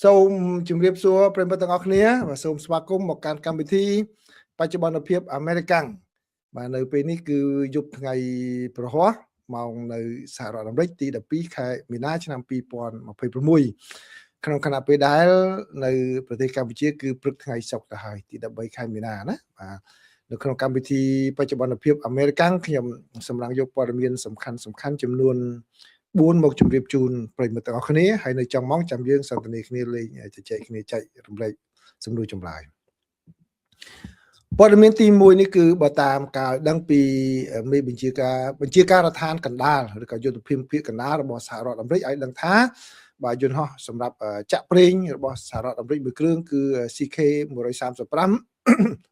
សូមជម្រាបសួរប្រិយមិត្តទាំងអស់គ្នាបាទសូមស្វាគមន៍មកកាន់កម្មវិធីបច្ចុប្បន្នភាពអាមេរិកាំងបាទនៅពេលនេះគឺយប់ថ្ងៃប្រហ័សម៉ោងនៅសហរដ្ឋអាមេរិកទី12ខែមីនាឆ្នាំ2026ក្នុងខណៈពេលដែលនៅប្រទេសកម្ពុជាគឺព្រឹកថ្ងៃសុក្រទៅហើយទី13ខែមីនាណាបាទនៅក្នុងកម្មវិធីបច្ចុប្បន្នភាពអាមេរិកាំងខ្ញុំសម្រាប់យកព័ត៌មានសំខាន់ចំនួន4មកជម្រាបជូនប្រិយមិត្តទាំងអស់គ្នាហើយនៅចុងម៉ោងចាំយើងសន្ទនាគ្នាលេងជជែកគ្នាចែករំលែកសំណួរចម្លើយព័ត៌មានទី1នេះគឺបើតាមការដឹងពីមេបញ្ជាការដ្ឋានកណ្ដាលឬក៏យុទ្ធភូមិភាគកណ្ដាលរបស់សហរដ្ឋអាមេរិកឲ្យដឹងថាបាទយន្តហោះសម្រាប់ចាក់ប្រេងរបស់សហរដ្ឋអាមេរិកមួយគ្រឿងគឺ CK-135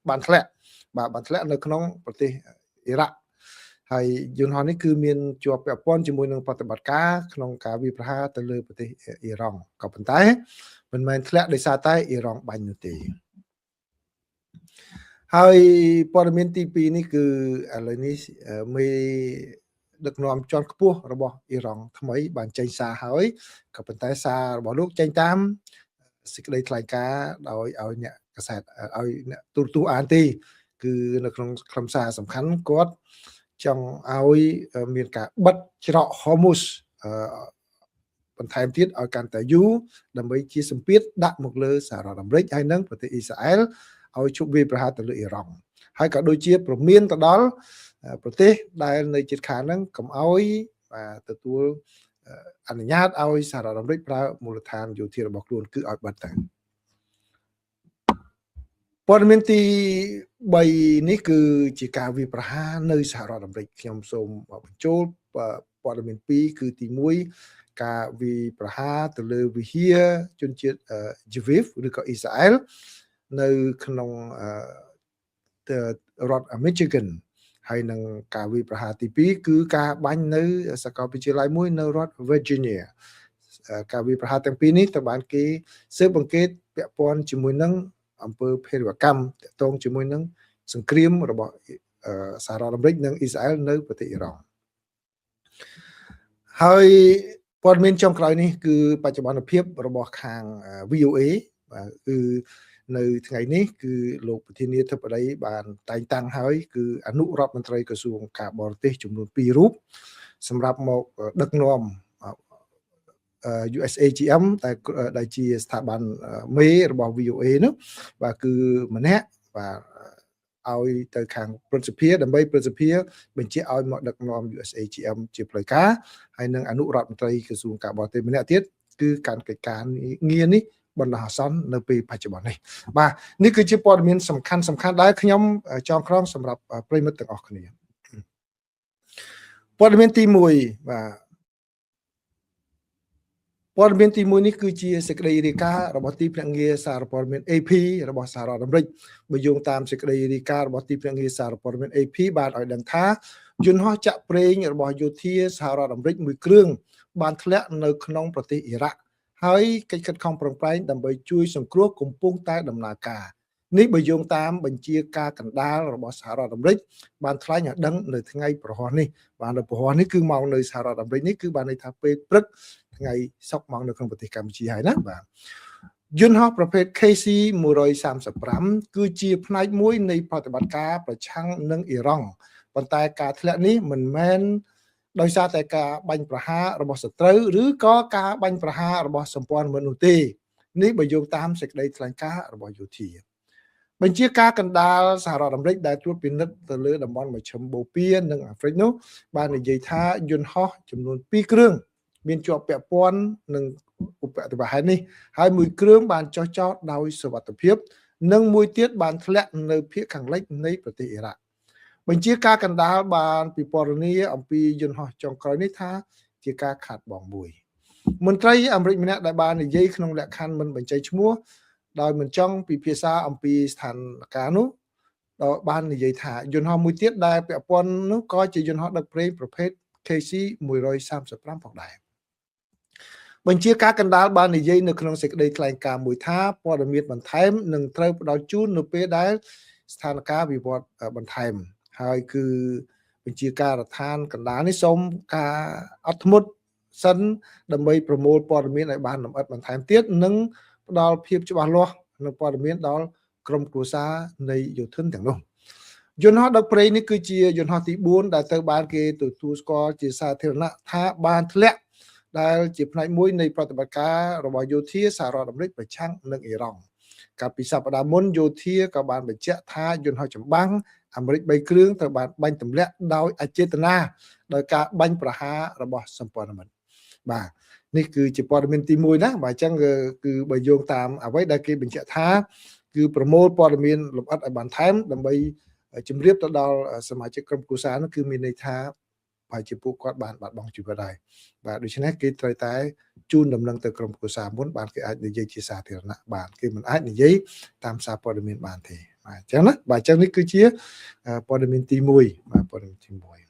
បានធ្លាក់នៅក្នុងប្រទេសអ៊ីរ៉ាក់ហើយយន្តហោះនេះគឺមានជាប់ពាក់ព័ន្ធជាមួយនឹងប្រតិបត្តិការក្នុងការវាយប្រហារទៅលើប្រទេសអ៊ីរ៉ង់ក៏ប៉ុន្តែមិនមែនធ្លាក់ដោយសារតែអ៊ីរ៉ង់បាញ់នោះទេហើយព័ត៌មានទី2នេះគឺឥឡូវនេះមេដឹកនាំជាន់ខ្ពស់របស់អ៊ីរ៉ង់ថ្មីបានចេញសារហើយក៏ប៉ុន្តែសាររបស់លោកចេញតាមសេចក្តីថ្លែងការណ៍ដោយឲ្យអ្នកកាសែតឲ្យអ្នកទូរទស្សន៍អានទេគឺនៅក្នុងខ្លឹមសារសំខាន់គាត់ចង់ឲ្យមានការបិទច្រក Hormuz បន្ថែមទៀតឲ្យកាន់តែយូរដើម្បីជាសម្ពាធដាក់មកលើសហរដ្ឋអាមេរិកហើយនិងប្រទេសអ៊ីស្រាអែលឲ្យជប់វាយប្រហារទៅលើអ៊ីរ៉ង់ហើយក៏ដូចជាព្រមានទៅដល់ប្រទេសដែលនៅជិតខាងហ្នឹងកុំឲ្យទទួលអនុញ្ញាតឲ្យសហរដ្ឋអាមេរិកប្រើមូលដ្ឋានយោធារបស់ខ្លួនគឺឲ្យបិទទៅព័ត៌មានទី3នេះគឺជាការវាយប្រហារនៅសហរដ្ឋអាមេរិកខ្ញុំសូមបញ្ចូលព័ត៌មាន2គឺទី1ការវាយប្រហារទៅលើវិហារជនជាតិជីវីវឬក៏អ៊ីស្រាអែលនៅក្នុងរដ្ឋ Michigan ហើយនឹងការវាយប្រហារទី2គឺការបាញ់នៅសាកលវិទ្យាល័យមួយនៅរដ្ឋ Virginia ការវាយប្រហារទាំងពីរនេះត្រូវបានគេស៊ើបអង្កេតពាក់ព័ន្ធជាមួយនឹងអំពើភេរវកម្មទាក់ទងជាមួយនឹងសង្គ្រាមរបស់សហរដ្ឋអាមេរិកនិងអ៊ីស្រាអែលនៅប្រទេសអ៊ីរ៉ង់ហើយព័ត៌មានចុងក្រោយនេះគឺបច្ចុប្បន្នភាពរបស់ខាង VOA បាទគឺនៅថ្ងៃនេះគឺលោកប្រធានាធិបតីបានតែងតាំងហើយគឺអនុរដ្ឋមន្ត្រីក្រសួងការបរទេសចំនួន2រូបសម្រាប់មកដឹកនាំUSAGM ដែលជាស្ថាប័នមេរបស់ VOA នោះបាទគឺម្នាក់បាទឲ្យទៅខាងព្រឹទ្ធសភាដើម្បីព្រឹទ្ធសភាបញ្ជាឲ្យមកដឹកនាំ USAGM ជាផ្លូវការហើយនឹងអនុរដ្ឋមន្ត្រីក្រសួងការបរទេសម្នាក់ទៀតគឺកាន់កិច្ចការងារនេះបណ្ដោះអាសន្ននៅពេលបច្ចុប្បន្ននេះបាទនេះគឺជាព័ត៌មានសំខាន់ដែលខ្ញុំចងក្រងសម្រាប់ប្រិយមិត្តទាំងអស់គ្នាព័ត៌មានទី1បាទព័ត៌មានទី1នេះគឺជាសេចក្តីរាយការណ៍របស់ទីភ្នាក់ងារសារព័ត៌មាន AP របស់សហរដ្ឋអាមេរិកបើយោងតាមសេចក្តីរាយការណ៍របស់ទីភ្នាក់ងារសារព័ត៌មាន AP បានឲ្យដឹងថាយន្តហោះចាក់ប្រេងរបស់យោធាសហរដ្ឋអាមេរិកមួយគ្រឿងបានធ្លាក់នៅក្នុងប្រទេសអ៊ីរ៉ាក់ហើយកិច្ចខិតខំប្រឹងប្រែងដើម្បីជួយសង្គ្រោះកំពុងតែដំណើរការនេះបើយោងតាមបញ្ជាការកណ្ដាលរបស់សហរដ្ឋអាមេរិកបានថ្លែងឲ្យដឹងនៅថ្ងៃប្រហ័សនេះបាទនៅប្រហ័សនេះគឺម៉ោងនៅសហរដ្ឋអាមេរិកនេះគឺបានន័យថាពេលព្រឹកថ្ងៃសុក្រម៉ោងនៅក្នុងប្រទេសកម្ពុជាហើយណាបាទយន្តហោះប្រភេទ KC-135 គឺជាផ្នែកមួយនៃប្រតិបត្តិការប្រឆាំងនឹងអ៊ីរ៉ង់ប៉ុន្តែការធ្លាក់នេះមិនមែនដោយសារតែការបាញ់ប្រហាររបស់សត្រូវឬក៏ការបាញ់ប្រហាររបស់សម្ព័ន្ធមិត្តនោះទេនេះបើយោងតាមសេចក្តីថ្លែងការណ៍របស់យោធាបញ្ជាការកណ្ដាលសហរដ្ឋអាមេរិកដែលត្រួតពិនិត្យទៅលើតំបន់មជ្ឈិមបូព៌ានិងអាហ្វ្រិកនោះបាននិយាយថាយន្តហោះចំនួន2គ្រឿងមានជាប់ពាក់ព័ន្ធនឹងឧបទ្ទវហេតុនេះហើយមួយគ្រឿងបានចុះចតដោយសុវត្ថិភាពនិងមួយទៀតបានធ្លាក់នៅភាគខាងលិចនៃប្រទេសអ៊ីរ៉ាក់បញ្ជាការកណ្ដាលបានពិពណ៌នាអំពីយន្តហោះចុងក្រោយនេះថាជាការខាតបង់មួយមន្ត្រីអាមេរិកម្នាក់ដែលបាននិយាយក្នុងលក្ខខណ្ឌមិនបញ្ចេញឈ្មោះដោយមិនចង់ពិភាក្សាអំពីស្ថានភាពនោះបាននិយាយថាយន្តហោះមួយទៀតដែលពាក់ព័ន្ធនោះក៏ជាយន្តហោះដឹកប្រេងប្រភេទ KC-135 ផងដែរបញ្ជាការកណ្ដាលបាននិយាយនៅក្នុងសេចក្តីថ្លែងការណ៍មួយថាព័ត៌មានបន្ថែមនឹងត្រូវផ្ដល់ជូននៅពេលដែលស្ថានភាពវិវត្តបន្ថែមហើយគឺបញ្ជាការដ្ឋានកណ្ដាលនេះសូមការអត់ធ្មត់សិនដើម្បីប្រមូលព័ត៌មានឲ្យបានលម្អិតបន្ថែមទៀតនិង ផ្ដល់ភាពច្បាស់លាស់នៅព័ត៌មានដល់ក្រុមគ្រួសារនៃយោធិនទាំងនោះយន្តហោះដឹកប្រេងនេះគឺជាយន្តហោះទី4ដែលត្រូវបានគេទទួលស្គាល់ជាសាធារណៈថាបានធ្លាក់ដែលជាផ្នែកមួយនៃប្រតិបត្តិការរបស់យោធាសហរដ្ឋអាមេរិកប្រឆាំងនឹងអ៊ីរ៉ង់កាលពីសប្តាហ៍មុនយោធាក៏បានបញ្ជាក់ថាយន្តហោះចម្បាំងអាមេរិក3គ្រឿងត្រូវបានបាញ់ទម្លាក់ដោយអចេតនាដោយការបាញ់ប្រហាររបស់សម្ព័ន្ធមិត្តបាទនេះគឺជាព័ត៌មានទី1ណាបាទអញ្ចឹងគឺបើយោងតាមអ្វីដែលគេបញ្ជាក់ថាគឺប្រមូលព័ត៌មានលម្អិតឲ្យបានថែមដើម្បីជម្រាបទៅដល់សមាជិកក្រុមគ្រួសារនោះគឺមានន័យថាប្រហែលជាពួកគាត់បានបាត់បង់ជីវិតហើយបាទដូច្នេះគេត្រូវតែជូនដំណឹងទៅក្រុមគ្រួសារមុនបានគេអាចនិយាយជាសាធារណៈបានគេមិនអាចនិយាយតាមសារព័ត៌មានបានទេបាទអញ្ចឹងណាបាទអញ្ចឹងនេះគឺជាព័ត៌មានទី1បាទព័ត៌មានទី1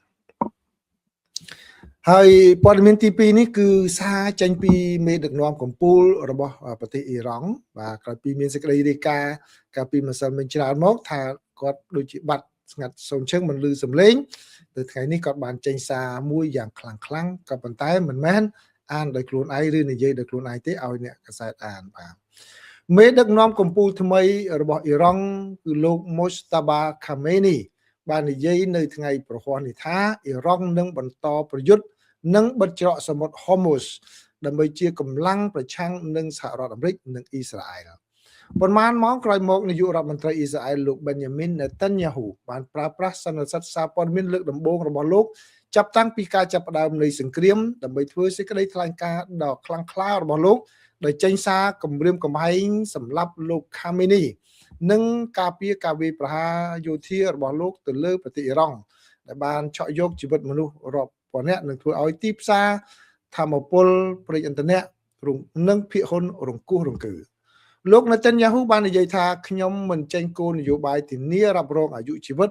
ហើយព័ត៌មានទី2នេះគឺសារចេញពីមេដឹកនាំកម្ពុជារបស់ប្រទេសអ៊ីរ៉ង់បាទក្រោយពីមានសេចក្តីរាយការណ៍កាលពីម្សិលមិញច្រើនមកថាគាត់ដូចជាបាត់ស្ងាត់សូមឈឹងមិនឮសំឡេងទៅថ្ងៃនេះគាត់បានចេញសារមួយយ៉ាងខ្លាំងក៏ប៉ុន្តែមិនមែនអានដោយខ្លួនឯងឬនិយាយដោយខ្លួនឯងទេឲ្យអ្នកកាសែតអានបាទមេដឹកនាំកម្ពុជាថ្មីរបស់អ៊ីរ៉ង់គឺលោក Mojtaba Khamenei បាននិយាយនៅថ្ងៃប្រហ័សនេះថាអ៊ីរ៉ង់នឹងបន្តប្រយុទ្ធនិងបិទច្រកសមុទ្រ Hormuz ដើម្បីជាកម្លាំងប្រឆាំងនឹងសហរដ្ឋអាមេរិកនិងអ៊ីស្រាអែលប៉ុន្មានម៉ោងក្រោយមកនាយករដ្ឋមន្ត្រីអ៊ីស្រាអែលលោក Benjamin Netanyahu បានប្រើប្រាស់សន្និសីទសារព័ត៌មានលើកដំបូងរបស់លោកចាប់តាំងពីការចាប់ផ្ដើមនៃសង្គ្រាមដើម្បីធ្វើសេចក្តីថ្លែងការណ៍ដ៏ខ្លាំងក្លារបស់លោកដោយចេញសារគម្រាមកំហែងសម្រាប់លោក Khamenei និងការពារការវាយប្រហារយោធារបស់លោកទៅលើប្រទេសអ៊ីរ៉ង់ដែលបានឆក់យកជីវិតមនុស្សរាប់ពាន់នាក់នឹងធ្វើឲ្យទីផ្សារធម្មពលប្រេងឥន្ធនៈនិងភាគហ៊ុនរង្គោះរង្គើលោក Netanyahu បាននិយាយថាខ្ញុំមិនចេញគោលនយោបាយធានារ៉ាប់រងអាយុជីវិត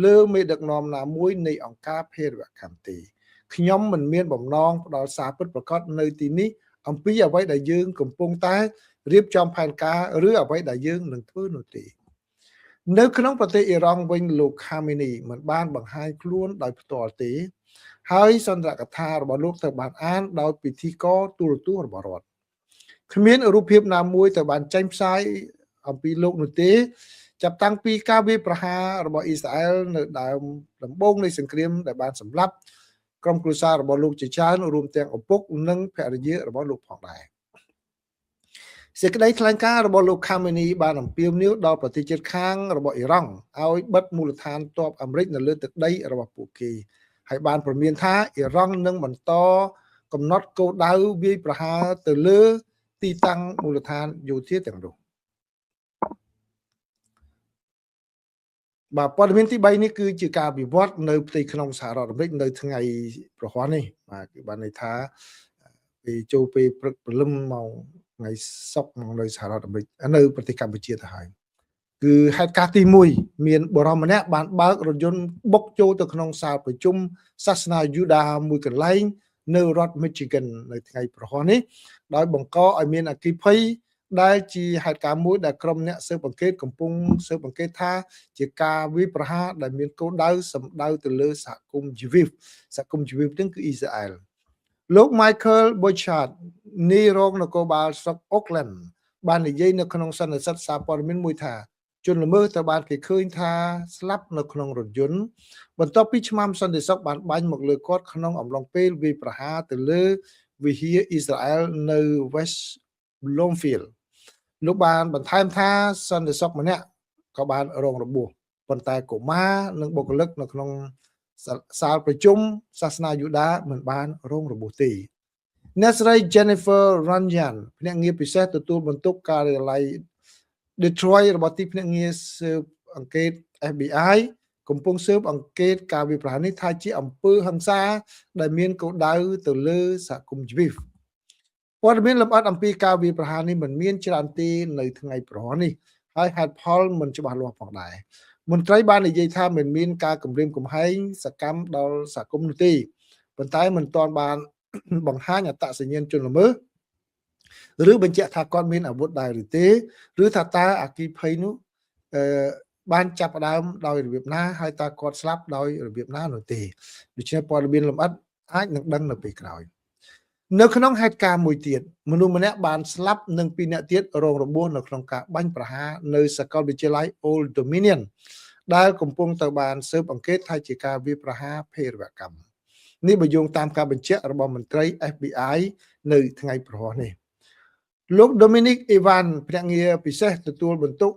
លើមេដឹកនាំណាមួយនៃអង្គការភេរវកម្មទេខ្ញុំមិនមានបំណងផ្ដល់សារពិតប្រាកដនៅទីនេះអំពីអ្វីដែលយើងកំពុងតែរៀបចំផែនការឬអ្វីដែលយើងនឹងធ្វើនោះទេនៅក្នុងប្រទេសអ៊ីរ៉ង់វិញលោក Khamenei មិនបានបង្ហាញខ្លួនដោយផ្ទាល់ទេហើយសន្ទរកថារបស់លោកត្រូវបានអានដោយពិធីករទូរទស្សន៍របស់រដ្ឋគ្មានរូបភាពណាមួយត្រូវបានចេញផ្សាយអំពីលោកនោះទេចាប់តាំងពីការវាយប្រហាររបស់អ៊ីស្រាអែលនៅដើមដំបូងនៃសង្គ្រាមដែលបានសម្លាប់ក្រុមគ្រួសាររបស់លោកជាច្រើនរួមទាំងឪពុកនិងភរិយារបស់លោកផងដែរសេចក្តីថ្លែងការណ៍របស់លោក Khamenei បានអំពាវនាវដល់ប្រទេសជិតខាងរបស់អ៊ីរ៉ង់ឲ្យបិទមូលដ្ឋានទ័ពអាមេរិកនៅលើទឹកដីរបស់ពួកគេហើយបានព្រមានថាអ៊ីរ៉ង់នឹងបន្តកំណត់គោលដៅវាយប្រហារទៅលើទីតាំងមូលដ្ឋានយោធាទាំងនោះបាទព័ត៌មានទី3នេះគឺជាការវិវត្តនៅផ្ទៃក្នុងសហរដ្ឋអាមេរិកនៅថ្ងៃប្រហ័សនេះបាទគឺបានន័យថាពីចូលពេលព្រឹកព្រលឹមម៉ោងថ្ងៃសុក្រនៅសហរដ្ឋអាមេរិកនៅប្រទេសកម្ពុជាទៅហើយគឺហេតុការណ៍ទី1មានបរិមម្នាក់បានបើករថយន្តបុកចូលទៅក្នុងសាលប្រជុំសាសនាយូដាមួយកន្លែងនៅរដ្ឋ Michigan នៅថ្ងៃប្រហ័សនេះដោយបង្កឲ្យមានអគ្គិភ័យដែលជាហេតុការណ៍មួយដែលក្រុមអ្នកស៊ើបអង្កេតកំពុងស៊ើបអង្កេតថាជាការវាយប្រហារដែលមានគោលដៅសម្ដៅទៅលើសហគមន៍ជីវីវហ្នឹងគឺអ៊ីស្រាអែលលោក Michael Borchardt នាយរងនគរបាលស្រុក Oakland បាននិយាយនៅក្នុងសន្និសីទសារព័ត៌មានមួយថាជនល្មើសត្រូវបានគេឃើញថាស្លាប់នៅក្នុងរថយន្តបន្ទាប់ពីឆ្មាំសន្តិសុខបានបាញ់មកលើគាត់ក្នុងអំឡុងពេលវាយប្រហារទៅលើវិហារអ៊ីស្រាអែលនៅ West Bloomfield លោកបានបន្ថែមថាសន្តិសុខម្នាក់ក៏បានរងរបួសប៉ុន្តែកុមារនិងបុគ្គលិកនៅក្នុងសាលប្រជុំសាសនាយូដាមិនបានរងរបួសទេអ្នកស្រី Jennifer Runyan ភ្នាក់ងារពិសេសទទួលបន្ទុកការិយាល័យ Detroit របស់ទីភ្នាក់ងារស៊ើបអង្កេត FBI កំពុងស៊ើបអង្កេតការវាយប្រហារនេះថាជាអំពើហិង្សាដែលមានគោលដៅទៅលើសហគមន៍ជីវីវព័ត៌មានលម្អិតអំពីការវាយប្រហារនេះមិនមានច្រើនទេនៅថ្ងៃប្រហ័សនេះហើយហេតុផលមិនច្បាស់លាស់ផងដែរមន្ត្រីបាននិយាយថាមិនមានការគម្រាមកំហែងសកម្មដល់សហគមន៍នោះទេប៉ុន្តែមិនទាន់បានបង្ហាញអត្តសញ្ញាណជនល្មើសឬបញ្ជាក់ថាគាត់មានអាវុធដែរឬទេឬថាតើអគ្គិភ័យនោះបានចាប់ផ្ដើមដោយរបៀបណាហើយតើគាត់ស្លាប់ដោយរបៀបណានោះទេដូច្នេះព័ត៌មានលម្អិតអាចនឹងដឹងនៅពេលក្រោយ នៅក្នុងហេតុការណ៍មួយទៀតមនុស្សម្នាក់បានស្លាប់និងពីរនាក់ទៀតរងរបួសនៅក្នុងការបាញ់ប្រហារនៅសាកលវិទ្យាល័យ Old Dominion ដែលកំពុងទៅបានស៊ើបអង្កេតថាជាការវាយប្រហារភេរវកម្មនេះបើយោងតាមការបញ្ជាក់របស់មន្ត្រី FBI នៅថ្ងៃព្រហស្បតិ៍នេះលោក Dominic Ivan ភ្នាក់ងារពិសេសទទួលបន្ទុក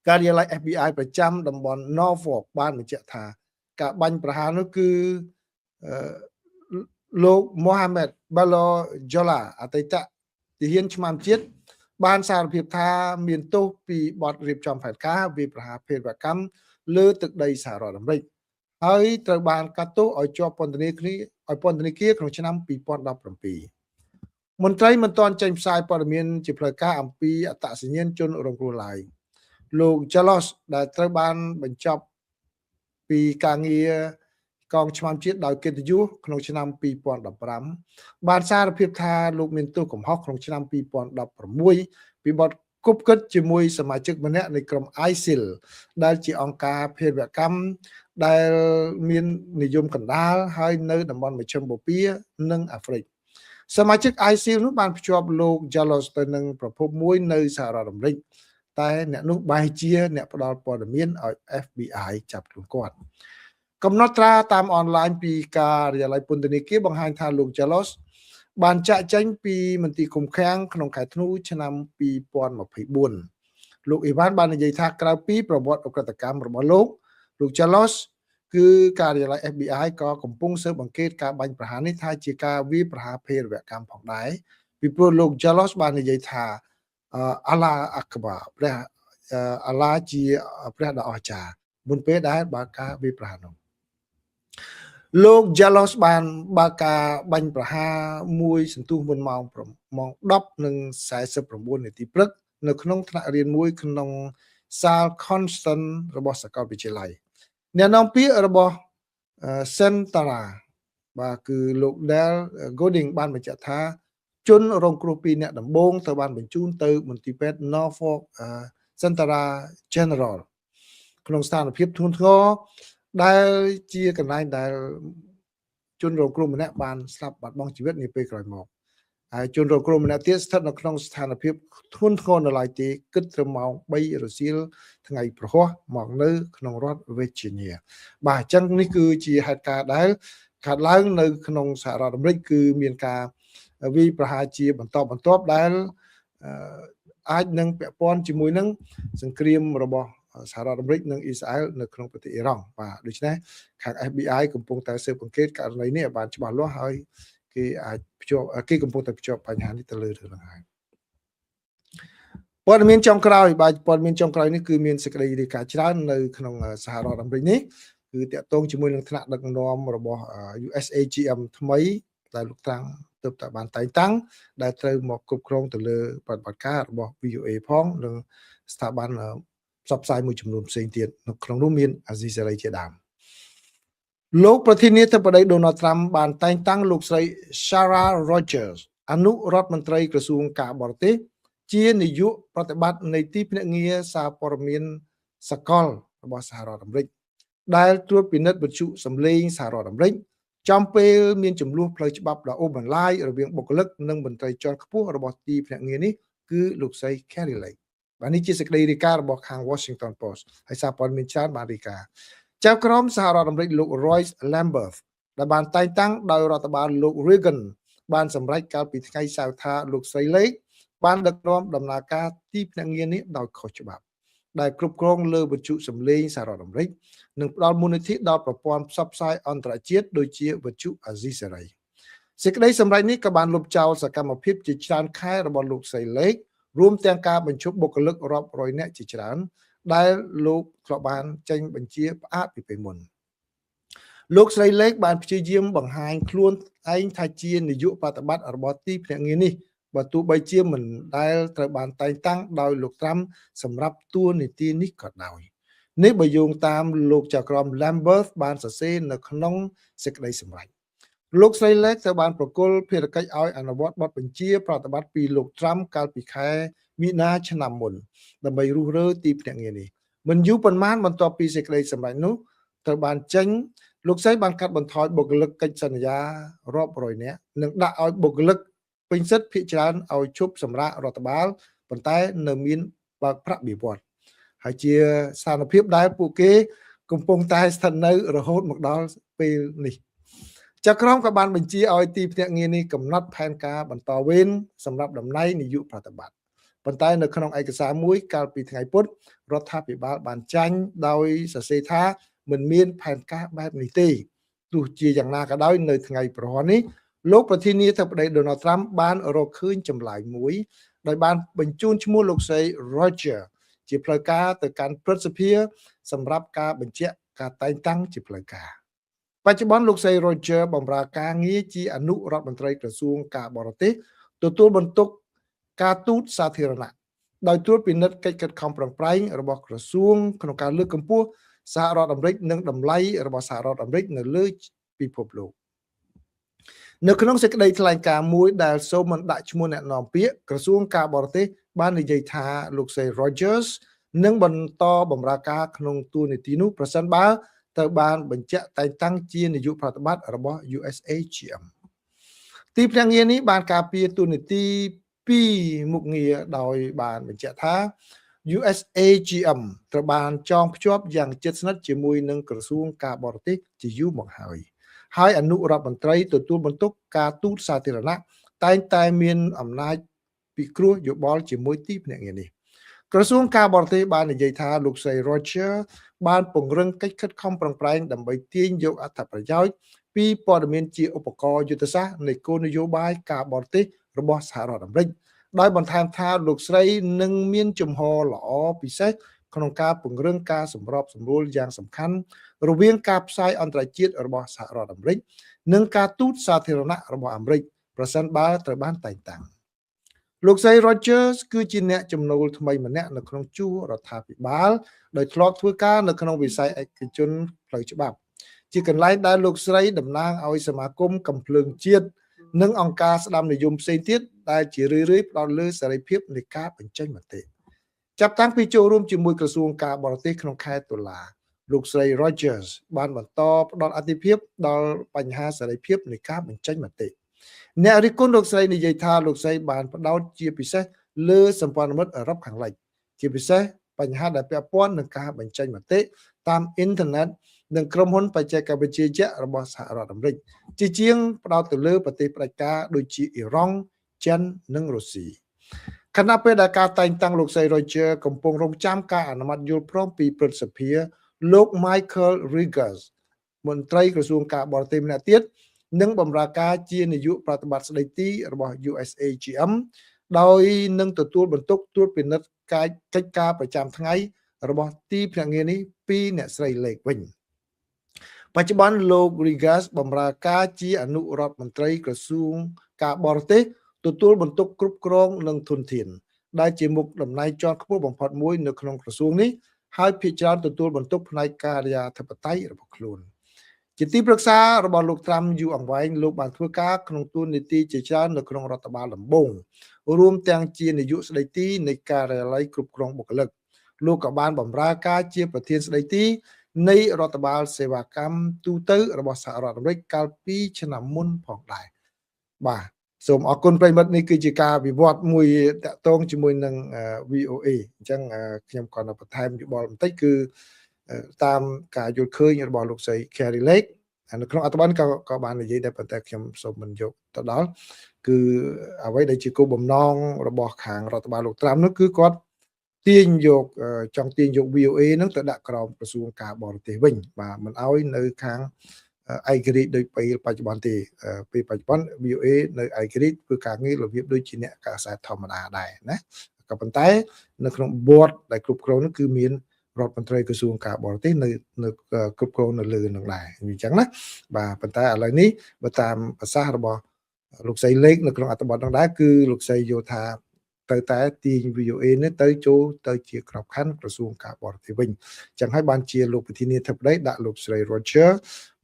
ការិយាល័យ FBI ប្រចាំតំបន់ Norfolk បានបញ្ជាក់ថាការបាញ់ប្រហារនោះគឺលោក Mohammed Balojola អតីតទាហានឆ្មាំជាតិបានសារភាពថាមានទោសពីបទរៀបចំផែនការវាយប្រហារភេរវកម្មលើទឹកដីសហរដ្ឋអាមេរិកហើយត្រូវបានកាត់ទោសឲ្យជាប់ពន្ធនាគារក្នុងឆ្នាំ2017មន្ត្រីមិនទាន់ចេញផ្សាយព័ត៌មានជាផ្លូវការអំពីអត្តសញ្ញាណជនរងគ្រោះឡើយលោក Jalos ដែលត្រូវបានបញ្ចប់ពីការងារកងឆ្មាំជាតិដោយកិត្តិយសក្នុងឆ្នាំ2015បានសារភាពថាលោកមានទោសកំហុសក្នុងឆ្នាំ2016ពីបទគប់គិតជាមួយសមាជិកម្នាក់នៃក្រុម ISIL ដែលជាអង្គការភេរវកម្មដែលមាននិយមកណ្ដាលហើយនៅតំបន់មជ្ឈិមបូព៌ានិងអាហ្វ្រិកសមាជិក ISIL នោះបានភ្ជាប់លោក Jalos ទៅនឹងប្រភពមួយនៅសហរដ្ឋអាមេរិកតែអ្នកនោះបែរជាអ្នកផ្ដល់ព័ត៌មានឲ្យ FBI ចាប់ខ្លួនគាត់កំណត់ត្រាតាមអនឡាញពីការិយាល័យពន្ធនាគារបង្ហាញថាលោក Jalos បានចាក់ចេញពីមន្ទីរឃុំឃាំងក្នុងខែធ្នូឆ្នាំ2024លោកអ៊ីវ៉ាន់បាននិយាយថាក្រៅពីប្រវត្តិអក្រិតកម្មរបស់លោក Jalos គឺការិយាល័យ FBI ក៏កំពុងស៊ើបអង្កេតការបាញ់ប្រហារនេះថាជាការវាយប្រហារភេរវកម្មផងដែរពីព្រោះលោក Jalos បាននិយាយថាអាឡាអាក្បាព្រះអាឡាជាព្រះដ៏អស្ចារ្យមុនពេលដែលបើកការវាយប្រហារនោះលោក Jalos បានបើកការបាញ់ប្រហារមួយសន្ទុះមុនម៉ោង 10:49 នាទីព្រឹកនៅក្នុងថ្នាក់រៀនមួយក្នុងសាល Constant របស់សាកលវិទ្យាល័យអ្នកនាំពាក្យរបស់ Sentara បាទគឺលោក Del Gooding បានបញ្ជាក់ថាជនរងគ្រោះ2នាក់ដំបូងត្រូវបានបញ្ជូនទៅមន្ទីរពេទ្យ Norfolk Sentara General ក្នុងស្ថានភាពធ្ងន់ធ្ងរដែលជាកន្លែងដែលជនរងគ្រោះម្នាក់បានស្លាប់បាត់បង់ជីវិតនាពេលក្រោយមកហើយជនរងគ្រោះម្នាក់ទៀតស្ថិតនៅក្នុងស្ថានភាពធ្ងន់ធ្ងរនៅឡើយទេគិតត្រឹមម៉ោង3រសៀលថ្ងៃព្រហស្បតិ៍មកនៅក្នុងរដ្ឋ Virginia បាទអញ្ចឹងនេះគឺជាហេតុការណ៍ដែលកើតឡើងនៅក្នុងសហរដ្ឋអាមេរិកគឺមានការវាយប្រហារជាបន្តបន្ទាប់ដែលអាចនឹងពាក់ព័ន្ធជាមួយនឹងសង្គ្រាមរបស់សហរដ្ឋអាមេរិកនិងអ៊ីស្រាអែលនៅក្នុងប្រទេសអ៊ីរ៉ង់បាទដូច្នេះខាង FBI កំពុងតែស៊ើបអង្កេតករណីនេះឲ្យបានច្បាស់លាស់ហើយគេអាចភ្ជាប់គេកំពុងតែភ្ជាប់បញ្ហានេះទៅលើរឿងហ្នឹងហើយព័ត៌មានចុងក្រោយបាទព័ត៌មានចុងក្រោយនេះគឺមានសេចក្តីរាយការណ៍ច្រើននៅក្នុងសហរដ្ឋអាមេរិកនេះគឺតាក់ទងជាមួយនឹងថ្នាក់ដឹកនាំរបស់ USAGM ថ្មីដែលលោកត្រាំងទើបតែបានតែងតាំងដែលត្រូវមកគ្រប់គ្រងទៅលើប្រតិបត្តិការរបស់ VOA ផងនិងស្ថាប័នផ្សព្វផ្សាយមួយចំនួនផ្សេងទៀតនៅក្នុងនោះមានអាស៊ីសេរីជាដើមលោកប្រធានាធិបតី Donald Trump បានតែងតាំងលោកស្រី Sarah Rogers អនុរដ្ឋមន្ត្រីក្រសួងការបរទេសជានាយកប្រតិបត្តិនៃទីភ្នាក់ងារសារព័ត៌មានសកលរបស់សហរដ្ឋអាមេរិកដែលត្រួតពិនិត្យវិទ្យុសំឡេងសហរដ្ឋអាមេរិកចំពេលមានចំនួនផ្លូវច្បាប់ដ៏អូសបន្លាយរវាងបុគ្គលិកនិងមន្ត្រីជាន់ខ្ពស់របស់ទីភ្នាក់ងារនេះគឺលោកស្រី Kari Lake បាទនេះជាសេចក្តីរាយការណ៍របស់ខាង Washington Post ហើយសារព័ត៌មានច្រើនបានរាយការណ៍ចៅក្រមសហរដ្ឋអាមេរិកលោក Royce Lamberth ដែលបានតែងតាំងដោយរដ្ឋបាលលោក Reagan បានសម្រេចកាលពីថ្ងៃសៅរ៍ថាលោកស្រី Lake បានដឹកនាំដំណើរការទីភ្នាក់ងារនេះដោយខុសច្បាប់ដែលគ្រប់គ្រងលើវិទ្យុសំឡេងសហរដ្ឋអាមេរិកនិងផ្ដល់មូលនិធិដល់ប្រព័ន្ធផ្សព្វផ្សាយអន្តរជាតិដូចជាវិទ្យុអាស៊ីសេរីសេចក្តីសម្រេចនេះក៏បានលុបចោលសកម្មភាពជាច្រើនខែរបស់លោកស្រី Lake រួមទាំងការបញ្ឈប់បុគ្គលិករាប់រយនាក់ជាច្រើនដែលលោកធ្លាប់បានចេញបញ្ជាផ្អាកពីពេលមុនលោកស្រី Lake បានព្យាយាមបង្ហាញខ្លួនឯងថាជានាយកប្រតិបត្តិរបស់ទីភ្នាក់ងារនេះបើទោះបីជាមិនដែលត្រូវបានតែងតាំងដោយលោកត្រាំសម្រាប់តួនាទីនេះក៏ដោយនេះបើយោងតាមលោកចៅក្រម Lamberth បានសរសេរនៅក្នុងសេចក្តីសម្រេចលោកស្រី Lake ត្រូវបានប្រគល់ភារកិច្ចឲ្យអនុវត្តបទបញ្ជាប្រតិបត្តិពីលោកត្រាំកាលពីខែមីនាឆ្នាំមុនដើម្បីរុះរើទីភ្នាក់ងារនេះមិនយូរប៉ុន្មានបន្ទាប់ពីសេចក្តីសម្រេចនោះត្រូវបានចេញ លោកស្រីបានកាត់បន្ថយបុគ្គលិកកិច្ចសន្យារាប់រយនាក់និងដាក់ឲ្យបុគ្គលិកពេញសិទ្ធិភាគច្រើនឲ្យឈប់សម្រាករដ្ឋបាលប៉ុន្តែនៅមានបើកប្រាក់បៀវត្សហើយជាស្ថានភាពដែលពួកគេកំពុងតែស្ថិតនៅរហូតមកដល់ពេលនេះចក្រមក៏បានបញ្ជាឲ្យទីភ្នាក់ងារនេះកំណត់ផែនការបន្តវេនសម្រាប់តំណែងនាយកប្រតិបត្តិប៉ុន្តែនៅក្នុងឯកសារមួយកាលពីថ្ងៃពុធរដ្ឋាភិបាលបានចាញ់ដោយសរសេរថាមិនមានផែនការបែបនេះទេទោះជាយ៉ាងណាក៏ដោយនៅថ្ងៃប្រហ័ននេះលោកប្រធានាធិបតី Donald Trump បានរកឃើញចម្លើយមួយដោយបានបញ្ជូនឈ្មោះលោកស្រី Roger ជាផ្លូវការទៅកាន់ព្រឹទ្ធសភាសម្រាប់ការបញ្ជាក់ការតែងតាំងជាផ្លូវការបច្ចុប្បន្នលោកស្រី Roger បម្រើការងារជាអនុរដ្ឋមន្ត្រីក្រសួងការបរទេសទទួលបន្ទុកការទូតសាធារណៈដោយត្រួតពិនិត្យកិច្ចខិតខំប្រឹងប្រែងរបស់ក្រសួងក្នុងការលើកកម្ពស់សហរដ្ឋអាមេរិកនិងតម្លៃរបស់សហរដ្ឋអាមេរិកនៅលើពិភពលោកនៅក្នុងសេចក្តីថ្លែងការណ៍មួយដែលសូមមិនដាក់ឈ្មោះអ្នកនាំពាក្យក្រសួងការបរទេសបាននិយាយថាលោកស្រី Rogers នឹងបន្តបម្រើការក្នុងតួនាទីនោះប្រសិនបើត្រូវបានបញ្ជាក់តែងតាំងជានាយកប្រតិបត្តិរបស់ USAGM ទីភ្នាក់ងារនេះបានការពារតួនាទីពីមុខងារដោយបានបញ្ជាក់ថា USAGM ត្រូវបានចងភ្ជាប់យ៉ាងជិតស្និទ្ធជាមួយនឹងក្រសួងការបរទេសជាយូរមកហើយអនុរដ្ឋមន្ត្រីទទួលបន្ទុកការទូតសាធារណៈតែងតែមានអំណាចពិគ្រោះយោបល់ជាមួយទីភ្នាក់ងារនេះក្រសួងការបរទេសបាននិយាយថាលោកស្រី Roger បានពង្រឹងកិច្ចខិតខំប្រឹងប្រែងដើម្បីទាញយកអត្ថប្រយោជន៍ពីព័ត៌មានជាឧបករណ៍យុទ្ធសាស្ត្រនៃគោលនយោបាយការបរទេសរបស់សហរដ្ឋអាមេរិកដោយបន្ថែមថាលោកស្រីនឹងមានជំហរល្អពិសេសក្នុងការពង្រឹងការសម្របសម្រួលយ៉ាងសំខាន់រវាងការផ្សាយអន្តរជាតិរបស់សហរដ្ឋអាមេរិកនិងការទូតសាធារណៈរបស់អាមេរិកប្រសិនបើត្រូវបានតែងតាំងលោកស្រី Rogers គឺជាអ្នកចំណូលថ្មីម្នាក់នៅក្នុងជួររដ្ឋាភិបាលដោយធ្លាប់ធ្វើការនៅក្នុងវិស័យឯកជនផ្លូវច្បាប់ជាកន្លែងដែលលោកស្រីតំណាងឲ្យសមាគមកំភ្លើងជាតិនិងអង្គការស្ដាមនិយមផ្សេងទៀតដែលជារឿយៗផ្ដោតលើសេរីភាពនៃការបញ្ចេញមតិចាប់តាំងពីចូលរួមជាមួយក្រសួងការបរទេសក្នុងខែតុលាលោកស្រី Rogers បានបន្តផ្ដល់អាទិភាពដល់បញ្ហាសេរីភាពនៃការបញ្ចេញមតិអ្នករិះគន់លោកស្រីនិយាយថាលោកស្រីបានផ្ដោតជាពិសេសលើសម្ព័ន្ធមិត្តអឺរ៉ុបខាងលិចជាពិសេសបញ្ហាដែលពាក់ព័ន្ធនឹងការបញ្ចេញមតិតាមអ៊ីនធឺណិតនិងក្រុមហ៊ុនបច្ចេកវិទ្យាយក្សរបស់សហរដ្ឋអាមេរិកជាជាងផ្ដោតទៅលើប្រទេសផ្ដាច់ការដូចជាអ៊ីរ៉ង់ចិននិងរុស្ស៊ីខណៈពេលដែលការតែងតាំងលោកស្រី Roger កំពុងរងចាំការអនុម័តយល់ព្រមពីព្រឹទ្ធសភាលោក Michael Regas មន្ត្រីក្រសួងការបរទេសម្នាក់ទៀតនឹងបម្រើការជានាយកប្រតិបត្តិស្ដីទីរបស់ USAGM ដោយនឹងទទួលបន្ទុកត្រួតពិនិត្យកិច្ចការប្រចាំថ្ងៃរបស់ទីភ្នាក់ងារនេះពីអ្នកស្រីលេខវិញបច្ចុប្បន្នលោក Regas បម្រើការជាអនុរដ្ឋមន្ត្រីក្រសួងការបរទេសទទួលបន្ទុកគ្រប់គ្រងនិងធនធានដែលជាមុខតំណែងជាន់ខ្ពស់បំផុតមួយនៅក្នុងក្រសួងនេះហើយភាគច្រើនទទួលបន្ទុកផ្នែកការិយាធិបតេយ្យរបស់ខ្លួនជាទីប្រឹក្សារបស់លោកត្រាំយូរអង្វែងលោកបានធ្វើការក្នុងតួនាទីជាច្រើននៅក្នុងរដ្ឋបាលដំបូងរួមទាំងជានាយកស្ដីទីនៃការិយាល័យគ្រប់គ្រងបុគ្គលិកលោកក៏បានបម្រើការជាប្រធានស្ដីទីនៃរដ្ឋបាលសេវាកម្មទូទៅរបស់សហរដ្ឋអាមេរិកកាលពីឆ្នាំមុនផងដែរបាទសូមអរគុណប្រិមិត្តនេះគឺជាការវិវត្តមួយតាក់ទងជាមួយនឹង VOA អញ្ចឹងខ្ញុំគាត់បន្ថែមយោបល់បន្តិចគឺតាមការយល់ឃើញរបស់លោកស្រី Carrie Lake នៅក្នុងអត្ថបទក៏បាននិយាយដែរប៉ុន្តែខ្ញុំសូមមិនយកទៅដល់គឺអ្វីដែលជាគោលបំណងរបស់ខាងរដ្ឋបាលលោកត្រាំនោះគឺគាត់ទាញយកចង់ទាញយក VOA ហ្នឹងទៅដាក់ក្រោមក្រសួងការបរទេសវិញបាទមិនឲ្យនៅខាងឯករាជ្យដោយពេលបច្ចុប្បន្នទេពេលបច្ចុប្បន្ន VOA នៅឯករាជ្យធ្វើការងាររបៀបដូចជាអ្នកកាសែតធម្មតាដែរណាក៏ប៉ុន្តែនៅក្នុង board ដែលគ្រប់គ្រងនោះគឺមានរដ្ឋមន្ត្រីក្រសួងការបរទេសនៅគ្រប់គ្រងនៅលើនឹងដែរអញ្ចឹងណាបាទប៉ុន្តែឥឡូវនេះបើតាមប្រសាសន៍របស់លោកស្រីលេខនៅក្នុងអត្ថបទនោះដែរគឺលោកស្រីយល់ថាទៅតែទាញ VOA នេះទៅចូលទៅជាក្របខ័ណ្ឌក្រសួងការបរទេសវិញអញ្ចឹងហើយបានជាលោកប្រធានាធិបតីដាក់លោកស្រី Roger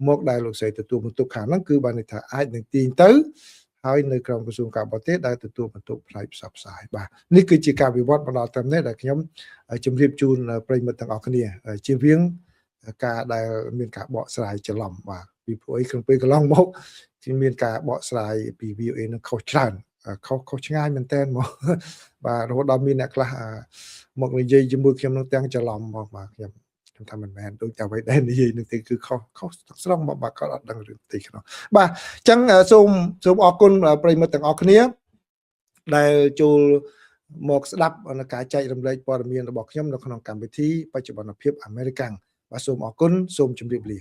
មកដែលលោកស្រីទទួលបន្ទុកខាងហ្នឹងគឺបានន័យថាអាចនឹងទាញទៅហើយនៅក្រមក្រសួងការបរទេសដែលទទួលបន្ទុកផ្នែកផ្សព្វផ្សាយបាទនេះគឺជាការវិវត្តមកដល់ត្រឹមនេះដែលខ្ញុំជម្រាបជូនប្រិយមិត្តទាំងអស់គ្នាជៀសវាង ការដែលមានការបកស្រាយច្រឡំបាទពីព្រោះអីក្នុងពេលកន្លងមកគឺមានការបកស្រាយពី VOA នឹងខុសច្រើនខុសឆ្ងាយមែនតើមកបាទរហូតដល់មានអ្នកខ្លះមកនិយាយជាមួយខ្ញុំនឹងទាំងច្រឡំមកបាទខ្ញុំថាមិនមែនដូចតែអ្វីដែលនិយាយនឹងទេគឺខុសស្រង់មកបាទគាត់អត់ដឹងរឿងទីក្នុងបាទអញ្ចឹងសូមអរគុណប្រិយមិត្តទាំងអស់គ្នាដែលចូលមកស្ដាប់ការចែករំលែកព័ត៌មានរបស់ខ្ញុំនៅក្នុងកម្មវិធីបច្ចុប្បន្នភាពអាមេរិកាំងបាទសូមអរគុណសូមជម្រាបលា